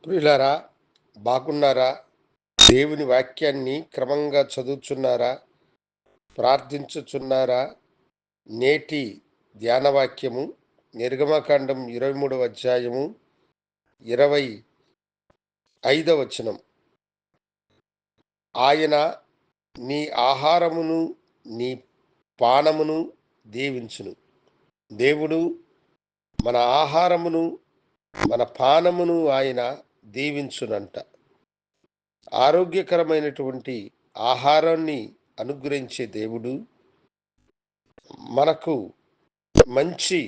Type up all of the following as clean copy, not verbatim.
ప్రియులారా, బాగున్నారా? దేవుని వాక్యాన్ని క్రమంగా చదువుచున్నారా? ప్రార్థించుచున్నారా? నేటి ధ్యాన వాక్యము నిర్గమకాండం 23వ అధ్యాయము 25వ వచనం. ఆయన నీ ఆహారమును నీ పానమును దీవించును. దేవుడు మన ఆహారమును మన పానమును ఆయన దీవించునంట. ఆరోగ్యకరమైనటువంటి ఆహారాన్ని అనుగ్రహించే దేవుడు, మనకు మంచి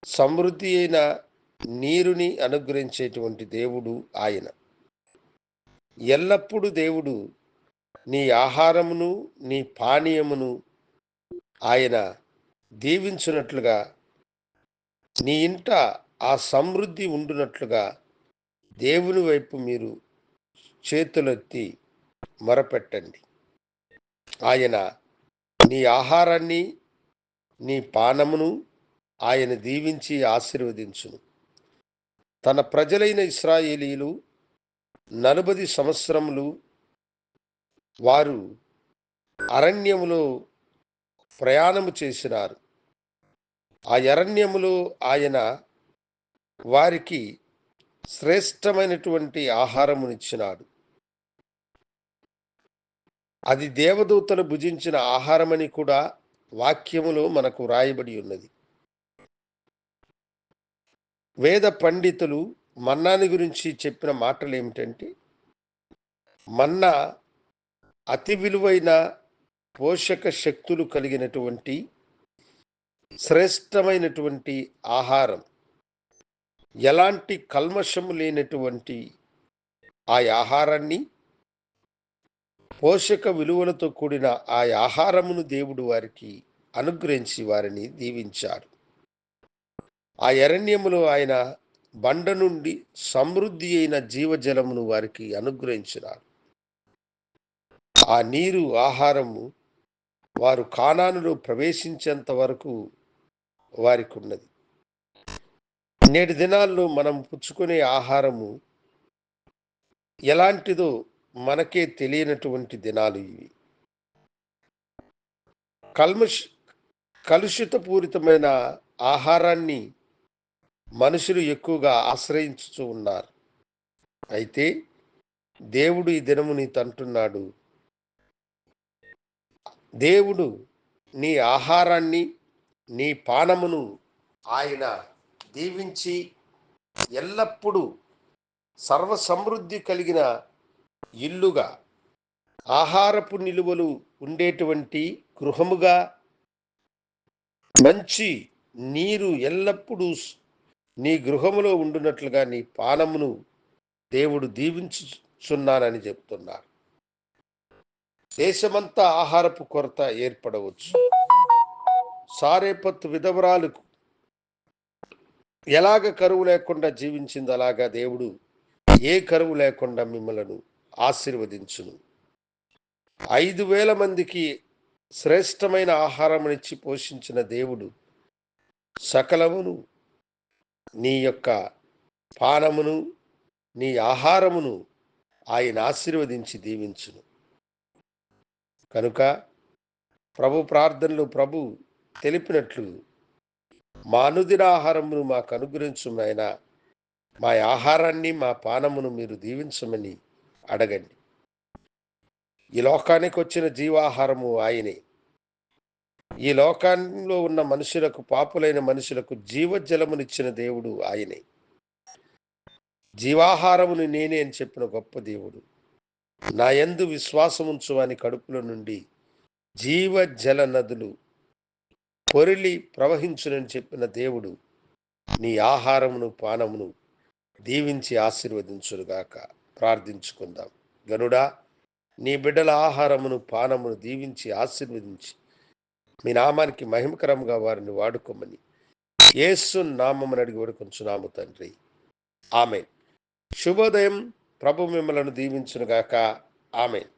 సమృద్ధి అయిన నీరుని అనుగ్రహించేటువంటి దేవుడు ఆయన. ఎల్లప్పుడూ దేవుడు నీ ఆహారమును నీ పానీయమును ఆయన దీవించున్నట్లుగా, నీ ఇంట ఆ సమృద్ధి ఉండునట్లుగా దేవుని వైపు మీరు చేతులెత్తి మొరపెట్టండి. ఆయన నీ ఆహారాన్ని నీ పానమును ఆయన దీవించి ఆశీర్వదించును. తన ప్రజలైన ఇశ్రాయేలీయులు 40 సంవత్సరములు వారు అరణ్యములో ప్రయాణము చేసినారు. ఆ అరణ్యములో ఆయన వారికి శ్రేష్టమైనటువంటి ఆహారమునిచ్చినాడు. అది దేవదూతలు భుజించిన ఆహారమని కూడా వాక్యములో మనకు రాయబడి ఉన్నది. వేద పండితులు మన్నాని గురించి చెప్పిన మాటలు ఏమిటంటే, మన్నా అతి విలువైన పోషక శక్తులు కలిగినటువంటి శ్రేష్టమైనటువంటి ఆహారం. ఎలాంటి కల్మషము లేనటువంటి ఆ ఆహారాన్ని, పోషక విలువలతో కూడిన ఆ ఆహారమును దేవుడు వారికి అనుగ్రహించి వారిని దీవించాడు. ఆ అరణ్యములో ఆయన బండ నుండి సమృద్ధి అయిన జీవజలమును వారికి అనుగ్రహించినాడు. ఆ నీరు ఆహారము వారు కానానులో ప్రవేశించేంత వరకు వారికి ఉన్నది. నేటి దినాల్లో మనం పుచ్చుకునే ఆహారము ఎలాంటిదో మనకే తెలియనటువంటి దినాలు ఇవి. కలుషితపూరితమైన ఆహారాన్ని మనుషులు ఎక్కువగా ఆశ్రయించుతూ ఉన్నారు. అయితే దేవుడు ఈ దినము నీతో అంటున్నాడు, దేవుడు నీ ఆహారాన్ని నీ పానమును ఆయన దీవించి ఎల్లప్పుడూ సర్వసమృద్ధి కలిగిన ఇల్లుగా, ఆహారపు నిలువలు ఉండేటువంటి గృహముగా, మంచి నీరు ఎల్లప్పుడూ నీ గృహములో ఉండునట్లుగా నీ పానమును దేవుడు దీవించుచున్నానని చెప్తున్నారు. దేశమంతా ఆహారపు కొరత ఏర్పడవచ్చు. సారేపత్తు విధవరాలకు ఎలాగ కరువు లేకుండా జీవించింది, అలాగా దేవుడు ఏ కరువు లేకుండా మిమ్మలను ఆశీర్వదించును. 5,000 మందికి శ్రేష్టమైన ఆహారమునిచ్చి పోషించిన దేవుడు సకలమును, నీ యొక్క పానమును నీ ఆహారమును ఆయన ఆశీర్వదించి దీవించును. కనుక ప్రభు ప్రార్థనలు ప్రభు తెలిపినట్లు, మా అనుదిన ఆహారమును మాకు అనుగ్రహించుమైన మా ఆహారాన్ని మా పానమును మీరు దీవించమని అడగండి. ఈ లోకానికి వచ్చిన జీవాహారము ఆయనే. ఈ లోకంలో ఉన్న మనుషులకు, పాపులైన మనుషులకు జీవజలమునిచ్చిన దేవుడు ఆయనే. జీవాహారమును నేనే అని చెప్పిన గొప్ప దేవుడు. నా యందు విశ్వాసముంచు వాని కడుపులో నుండి జీవజల నదులు పొరిలి ప్రవహించునని చెప్పిన దేవుడు నీ ఆహారమును పానమును దీవించి ఆశీర్వదించునుగాక. ప్రార్థించుకుందాం. గనుడా, నీ బిడ్డల ఆహారమును పానమును దీవించి ఆశీర్వదించి మీ నామానికి మహిమకరంగా వారిని వాడుకోమని యేసు నామమున అడిగి వేడుకొంచున్నాము తండ్రి. ఆమేన్. శుభోదయం. ప్రభు మిమ్మలను దీవించునుగాక. ఆమేన్.